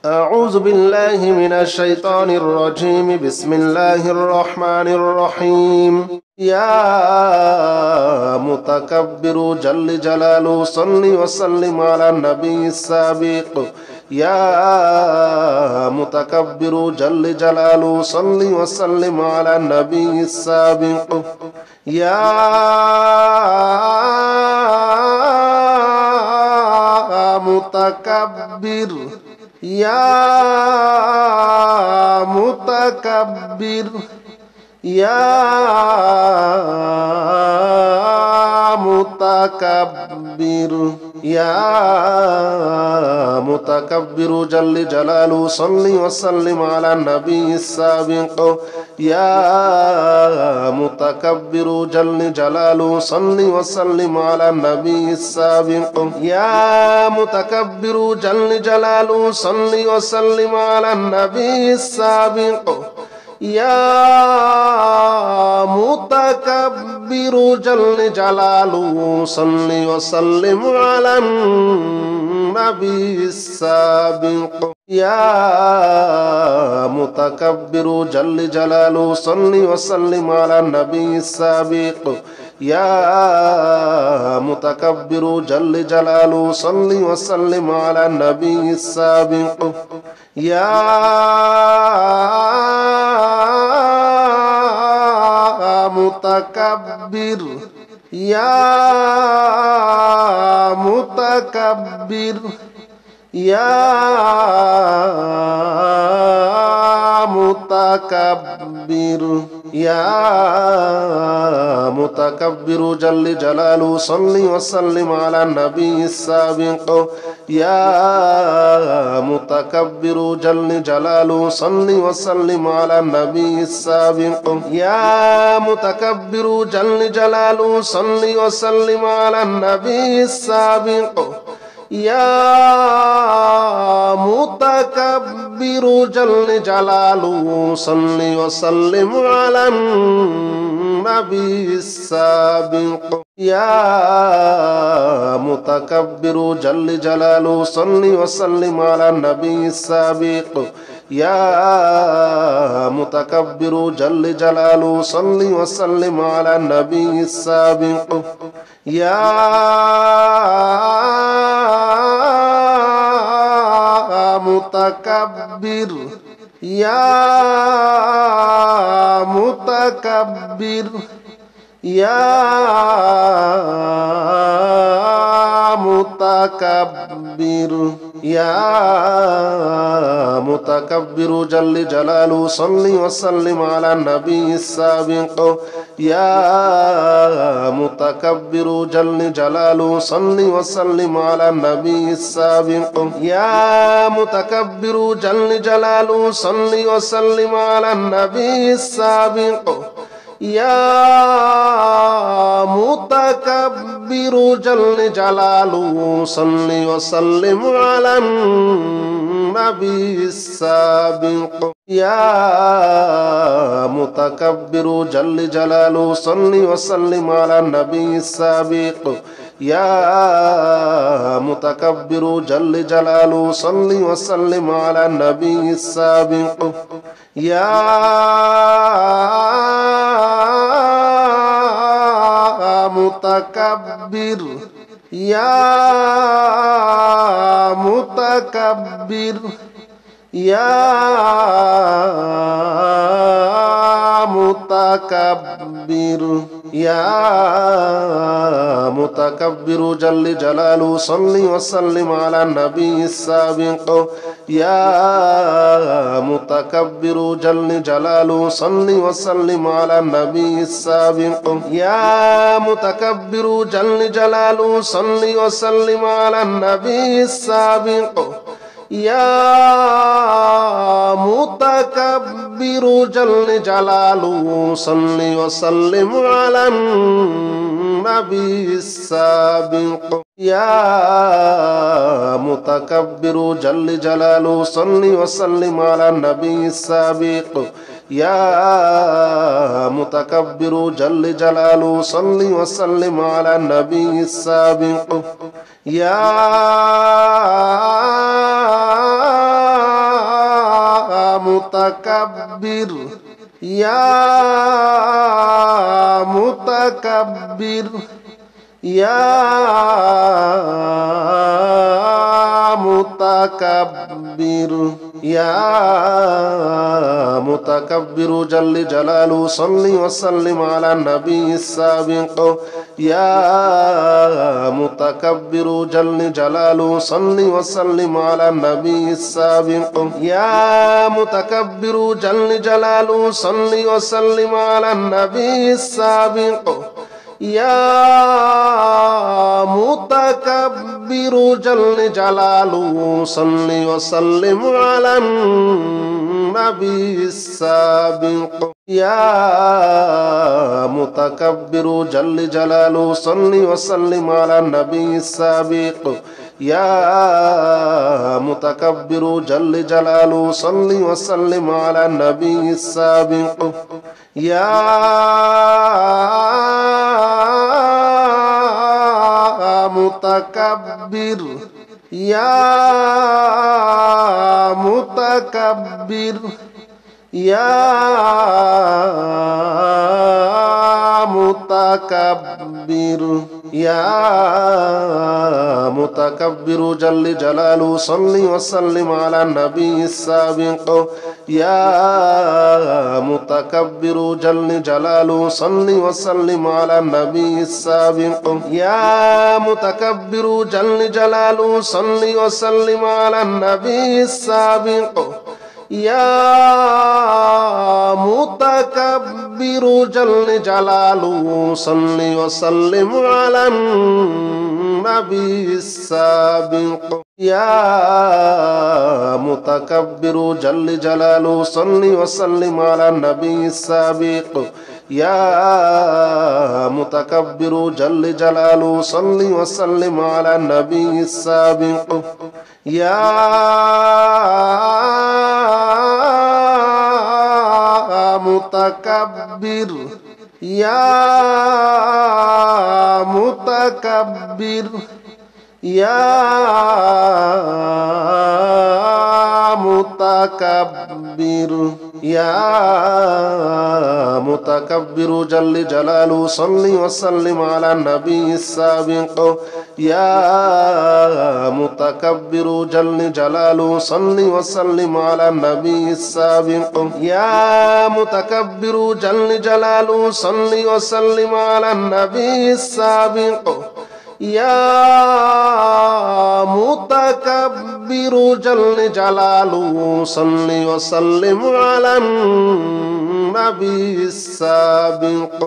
أعوذ بالله من الشيطان الرجيم بسم الله الرحمن الرحيم يا متكبر جل جلاله صل وسلم على النبي السابق يا متكبر جل جلاله صل وسلم على النبي السابق يا متكبر يا متكبر يا متكبر يا متكبر جل جلاله صل وسلم على النبي السابق يا متكبر جل جلاله صل وسلم على النبي السابق يا متكبر جل جلاله صل وسلم على النبي السابق يا متكبر جل جلاله صل وسلم على النبي السابق يا متكبر جل جلاله صل وسلم على النبي السابق يا متكبر جل جلاله صل وسلم على النبي السابق يا متكبر يا متكبر يا متكبر يا متكبر جل جلاله صل وسلم على النبي السابق يا متكبر جل جلاله صل وسلم على النبي السابق يا متكبر جل جلاله صل وسلم على النبي السابق يا متكبر جل جلاله صل وسلم على النبي السابق يا متكبر جل جلاله صل وسلم على النبي السابق يا متكبر جل جلاله صل وسلم على النبي السابق يا متكبر يا متكبر يا متكبر يا متكبر جل جلاله صل وسلم على النبي السابق يا متكبر جل جلاله صل وسلم على النبي السابق يا متكبر جل جلاله صل وسلم على النبي السابق يا متكبر جل جلاله صل وسلم على النبي السابق يا متكبر جل جلاله صل وسلم على النبي السابق يا متكبر جل جلاله صل وسلم على النبي السابق يا متكبر يا متكبر يا متكبر يا متكبر جل جلاله صل وسلم على النبي السابق يا متكبر جل جلاله صل وسلم على النبي السابق يا متكبر جل جلاله صل وسلم على النبي السابق يا متكبر جل جلاله صل وسلم على النبي السابق يا متكبر جل جلاله صل وسلم على النبي السابق يا متكبر جل جلاله صل وسلم على النبي السابق يا متكبر يا متكبر يا متكبر يا متكبر جل جلاله صل وسلم على النبي السابق يا متكبر جل جلاله صل وسلم على النبي السابق يا متكبر جل جلاله صل وسلم على النبي السابق يا متكبر جل جلاله صل وسلم على النبي السابق يا متكبر جل جلاله صل وسلم على النبي السابق يا متكبر جل جلاله صل وسلم على النبي السابق يا متكبر يا متكبر يا متكبر يا متكبر جل جلاله صل وسلم على النبي السابق يا متكبر جل جلاله صل وسلم على النبي السابق يا متكبر جل جلاله صل وسلم على النبي السابق يا متكبر جل جلاله صل وسلم على النبي السابق يا متكبر جل جلاله صل وسلم على النبي السابق يا متكبر جل جلاله صل وسلم على النبي السابق يا متكبر يا متكبر يا متكبر يا متكبر جل جلاله صل وسلم على النبي السابق يا متكبر جل جلاله صل وسلم على النبي السابق يا متكبر جل جلاله صل وسلم على النبي السابق يا متكبر جل جلاله صل وسلم على النبي السابق